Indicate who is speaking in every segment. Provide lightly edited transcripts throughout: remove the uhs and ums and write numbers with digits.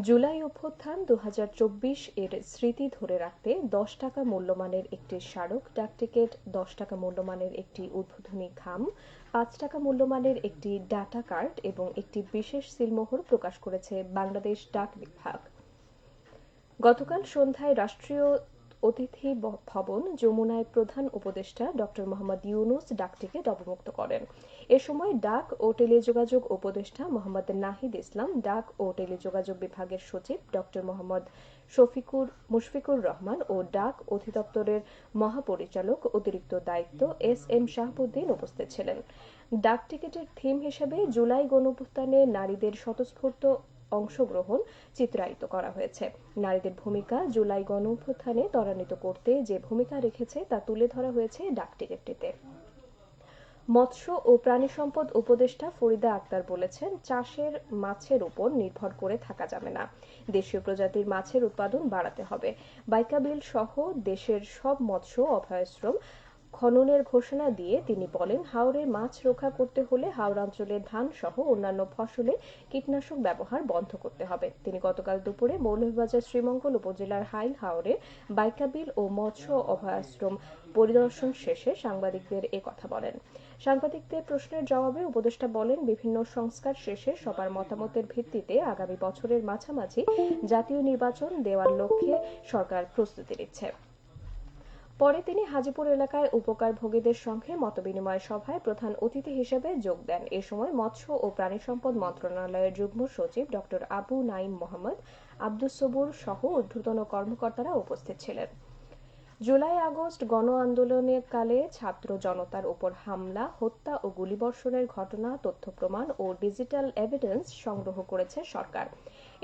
Speaker 1: জুলাই অভ্যুত্থান ২০২৪ এর স্মৃতি ধরে রাখতে ১০ টাকা মূল্যমানের একটি স্মারক ডাকটিকিট, ১০ টাকা মূল্যমানের একটি উদ্বোধনী খাম, ৫ টাকা মূল্যমানের একটি ডাটা কার্ড এবং একটি বিশেষ সিলমোহর প্রকাশ করেছে বাংলাদেশ ডাক বিভাগ। গতকাল সন্ধ্যায় রাষ্ট্রীয় অতিথি ভবন যমুনায় প্রধান উপদেষ্টা ড. মোহাম্মদ ইউনূস ডাকটিকিট অবমুক্ত করেন। এ সময় ডাক ও টেলিযোগাযোগ উপদেষ্টা মোহাম্মদ নাহিদ ইসলাম, ডাক ও টেলিযোগাযোগ বিভাগের সচিব ড. মোহাম্মদ মুশফিকুর রহমান ও ডাক অধিদপ্তরের মহাপরিচালক অতিরিক্ত দায়িত্ব এস.এম. শাহাবুদ্দিন উপস্থিত ছিলেন। ডাকটিকিটের থিম হিসেবে জুলাই গণঅভ্যুত্থানে নারীদের স্বতঃস্ফূর্ত অংশগ্রহণ চিত্রায়িত করা হয়েছে। নারীদের ভূমিকা জুলাই গণঅভ্যুত্থানে ত্বরান্বিত করতে যে ভূমিকা রেখেছে তা তুলে ধরা হয়েছে ডাকটিকিটটিতে। মৎস্য ও প্রাণী সম্পদ উপদেষ্টা ফরিদা আক্তার বলেছেন, চাষের মাছের উপর নির্ভর করে থাকা যাবে না। দেশীয় প্রজাতির মাছের উৎপাদন বাড়াতে হবে। বাইকা বিল সহ দেশের সব মৎস্য অভয়াশ্রম খননের ঘোষণা দিয়ে তিনি বলেন, হাওরে মাছ রক্ষা করতে হলে হাওড়াঞ্চলের ধান সহ অন্যান্য ফসলে কীটনাশক ব্যবহার বন্ধ করতে হবে। তিনি গতকাল দুপুরে মৌলভীবাজার শ্রীমঙ্গল উপজেলার হাইল হাওরে বাইকা বিল ও মৎস্য অভয়াশ্রম পরিদর্শন শেষে সাংবাদিকদের কথা বলেন। সাংবাদিকদের প্রশ্নের জবাবে উপদেষ্টা বলেন, বিভিন্ন সংস্কার শেষে সবার মতামতের ভিত্তিতে আগামী বছরের মাঝামাঝি জাতীয় নির্বাচন দেওয়ার লক্ষ্যে সরকার প্রস্তুতি নিচ্ছে। পরে তিনি হাজীপুর এলাকায় উপকারভোগীদের সঙ্গে মতবিনিময় সভায় প্রধান অতিথি হিসেবে যোগ দেন। এ সময় মৎস্য ও প্রাণী সম্পদ মন্ত্রণালয়ের যুগ্ম সচিব ড. আবু নাঈম মোহাম্মদ, আব্দুস সবুর সহ ঊর্ধ্বতন কর্মকর্তারা উপস্থিত ছিলেন। জুলাই-আগস্ট গণ আন্দোলনকালে ছাত্র জনতার উপর হামলা, হত্যা ও গুলিবর্ষণের ঘটনা, তথ্য প্রমাণ ও ডিজিটাল এভিডেন্স সংগ্রহ করেছে সরকার।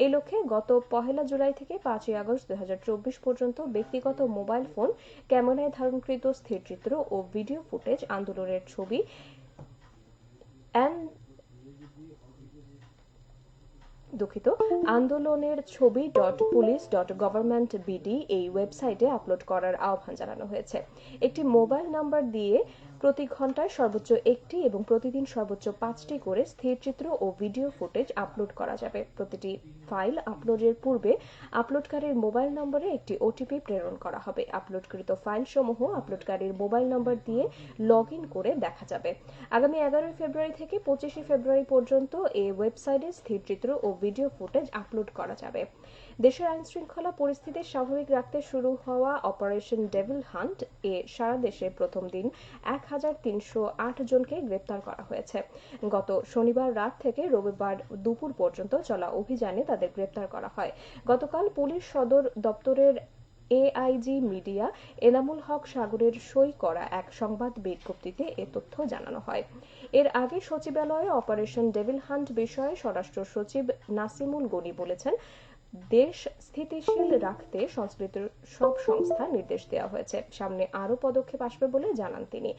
Speaker 1: এই লক্ষ্যে গত ১ জুলাই থেকে ৫ আগস্ট ২০২৪ পর্যন্ত ব্যক্তিগত মোবাইল ফোন ক্যামেরায় ধারণকৃত স্থিরচিত্র ও ভিডিও ফুটেজ, আন্দোলনের ছবি .পুলিশ.গভর্নমেন্ট.bd এই ওয়েবসাইটে আপলোড করার আহ্বান জানানো হয়েছে। একটি মোবাইল নাম্বার দিয়ে প্রতি ঘন্টায় সর্বোচ্চ ১টি এবং প্রতিদিন সর্বোচ্চ ৫টি করে স্থিরচিত্র ও ভিডিও ফুটেজ আপলোড করা যাবে। প্রতিটি ফাইল আপলোডের পূর্বে আপলোডকারীর মোবাইল নম্বরে একটি ওটিপি প্রেরণ করা হবে। আপলোডকৃত ফাইলসমূহ আপলোডকারীর মোবাইল নম্বর দিয়ে লগ ইন করে দেখা যাবে। আগামী ১১ ফেব্রুয়ারি থেকে ২৫ ফেব্রুয়ারি পর্যন্ত এই ওয়েবসাইটে স্থিরচিত্র ও ভিডিও ফুটেজ আপলোড করা যাবে। দেশের আইনশৃঙ্খলা পরিস্থিতি স্বাভাবিক রাখতে শুরু হওয়া অপারেশন ডেভিল হান্ট এ সারা দেশে প্রথম দিন ১,৩০৮ জনকে গ্রেপ্তার করা হয়েছে। গত শনিবার রাত থেকে রবিবার দুপুর পর্যন্ত চলা অভিযানে তাদের গ্রেপ্তার করা হয়। গতকাল পুলিশ সদর দপ্তরের এআইজি মিডিয়া এনামুল হক সাগরের সই করা এক সংবাদ বিজ্ঞপ্তিতে এ তথ্য জানানো হয়। এর আগে সচিবালয়ে অপারেশন ডেভিল হান্ট বিষয়ে স্বরাষ্ট্র সচিব নাসিমুল গনি বলেছেন, দেশ স্থিতিশীল রাখতে সংশ্লিষ্ট সব সংস্থা নির্দেশ দেওয়া হয়েছে। সামনে আরও পদক্ষেপ আসবে বলে জানান তিনি।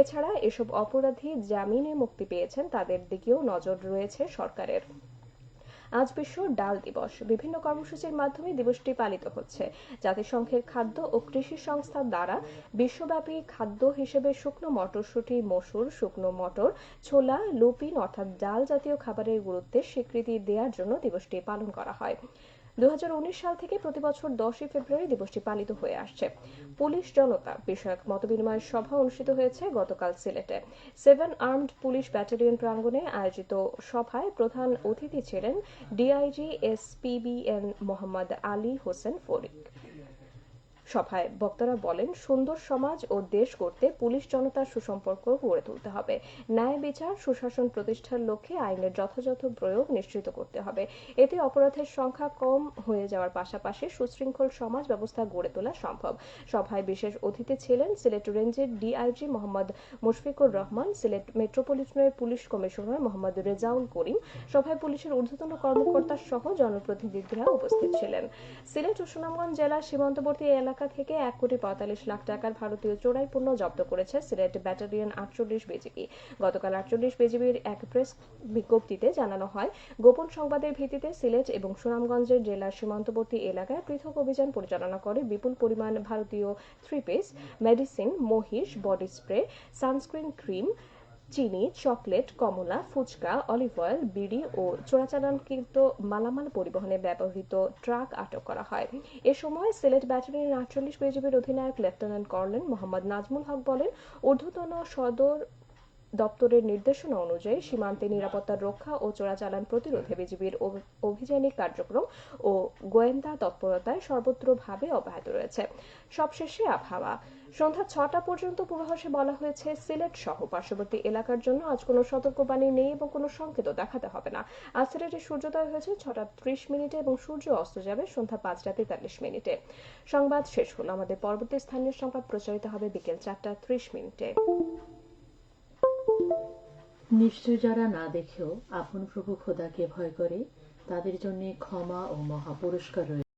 Speaker 1: এছাড়া এসব অপরাধী জামিনে মুক্তি পেয়েছেন তাদের দিকেও নজর রয়েছে সরকারের। আজ বিশ্ব ডাল দিবস। বিভিন্ন কর্মসূচির মাধ্যমে দিবসটি পালিত হচ্ছে। জাতিসংঘের খাদ্য ও কৃষি সংস্থা দ্বারা বিশ্বব্যাপী খাদ্য হিসেবে শুকনো মটরশুঁটি, মসুর, শুকনো মটর, ছোলা, লুপিন অর্থাৎ ডাল জাতীয় খাবারের গুরুত্বের স্বীকৃতি দেওয়ার জন্য দিবসটি পালন করা হয়। ২০১৯ সাল থেকে প্রতিবছর ১০ ফেব্রুয়ারি দিবসটি পালিত হয়ে আসছে। পুলিশ জনতা বিষয়ক মতবিনিময় সভা অনুষ্ঠিত হয়েছে গতকাল সিলেটে। 7 আর্মড পুলিশ ব্যাটালিয়ন প্রাঙ্গণে আয়োজিত সভায় প্রধান অতিথি ছিলেন ডিআইজি এসপিবিএন মোহাম্মদ আলী হোসেন ফরিক। সভায় বক্তারা বলেন, সুন্দর সমাজ ও দেশ গড়তে পুলিশ জনতার সুসম্পর্ক গড়ে তুলতে হবে। ন্যায় বিচার সুশাসন প্রতিষ্ঠার লক্ষ্যে আইনের যথাযথ প্রয়োগ নিশ্চিত করতে হবে। এতে অপরাধের সংখ্যা কম হয়ে যাওয়ার পাশাপাশি সুশৃঙ্খল সমাজ ব্যবস্থা গড়ে তোলা সম্ভব। সভায় বিশেষ অতিথি ছিলেন সিলেট রেঞ্জের ডিআইজি মোহাম্মদ মুশফিকুর রহমান, সিলেট মেট্রোপলিটনের পুলিশ কমিশনার মোহাম্মদ রেজাউল করিম। সভায় পুলিশের ঊর্ধ্বতন কর্মকর্তা সহ জনপ্রতিনিধিরা উপস্থিত ছিলেন। সিলেট ও সুনামগঞ্জ জেলার সীমান্তবর্তী এলাকা থেকে ১,৪৫,০০,০০০ টাকার ভারতীয় চোরাই পণ্য জব্দ করেছে সিলেট ব্যাটালিয়ন ৪৮ বিজিবি। গতকাল ৪৮ বিজিবির এক প্রেস বিজ্ঞপ্তিতে জানানো হয়, গোপন সংবাদের ভিত্তিতে সিলেট এবং সুনামগঞ্জের জেলার সীমান্তবর্তী এলাকায় পৃথক অভিযান পরিচালনা করে বিপুল পরিমাণ ভারতীয় 3 পিস, মেডিসিন, মহিষ, বডি স্প্রে, সানস্ক্রিন ক্রিম, চিনি, চকলেট, কমলা, ফুচকা, অলিভ অয়েল, বিড়ি ও চোরাচালানকৃত মালামাল পরিবহনে ব্যবহৃত ট্রাক আটক করা হয়। এ সময় সিলেট ব্যাটালিয়নের ৪৮ বিজিবির অধিনায়ক লেফটেন্যান্ট কর্নেল মোহাম্মদ নাজমুল হক বলেন, ঊর্ধ্বতন সদর দপ্তরের নির্দেশনা অনুযায়ী সীমান্তে নিরাপত্তা রক্ষা ও চোরাচালান প্রতিরোধে বিজিবির অভিযানিক কার্যক্রম ও গোয়েন্দা তৎপরতায় সর্বত্রভাবে অব্যাহত রয়েছে। সবশেষে আবহাওয়া। সন্ধ্যা ৬টা পর্যন্ত পূর্বাভাসে বলা হয়েছে, সিলেট সহ পার্শ্ববর্তী এলাকার জন্য আজ কোনো সতর্কবাণী নেই এবং কোনো সংকেতও দেখাতে হবে না। আজ সিলেটে সূর্যোদয় হয়েছে ৬টা ৩০ এবং সূর্য অস্ত যাবে সন্ধ্যা ৫টা ৪৩। সংবাদ শেষ হলো। আমাদের পরবর্তী স্থানীয় সংবাদ প্রচারিত হবে বিকেল ৪টা ৩০।
Speaker 2: নিশ্চয় যারা না দেখেও আপন প্রভু খোদাকে ভয় করে, তাদের জন্য ক্ষমা ও মহা পুরস্কার রয়েছে।